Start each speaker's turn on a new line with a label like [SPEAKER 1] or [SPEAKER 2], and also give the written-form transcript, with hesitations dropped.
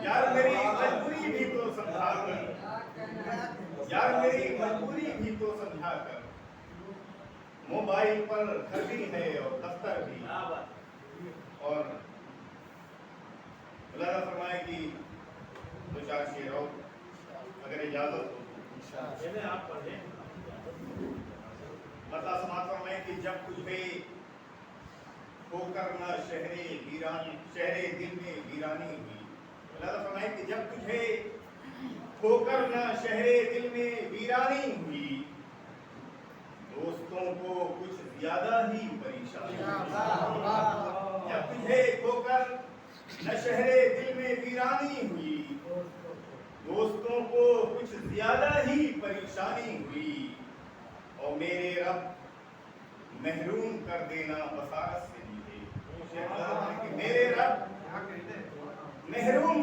[SPEAKER 1] یار میری مجبوری بھی تو سمجھا کر، یار میری مجبوری بھی تو سمجھا کر، موبائل پر گھر بھی ہے اور دفتر بھی، اور اللہ فرمائے کہ دو چار شعر اور اگر اجازت ہو تو آپ پڑھیں۔ اللہ سماعت فرمائے کہ جب تجھے ہو کر نہ شہر دل میں ویرانی ہوئی، اللہ فرمائے کہ جب تجھے ہو کر نہ شہر دل میں ویرانی ہوئی، دوستوں کو کچھ زیادہ ہی پریشانی ہوئی۔ جب تجھے ہو کر نہ شہر دل میں ویرانی ہوئی، دوستوں کو کچھ زیادہ ہی پریشانی ہوئی، اور میرے رب محروم کر دینا بصارت سے مجھے، میرے رب محروم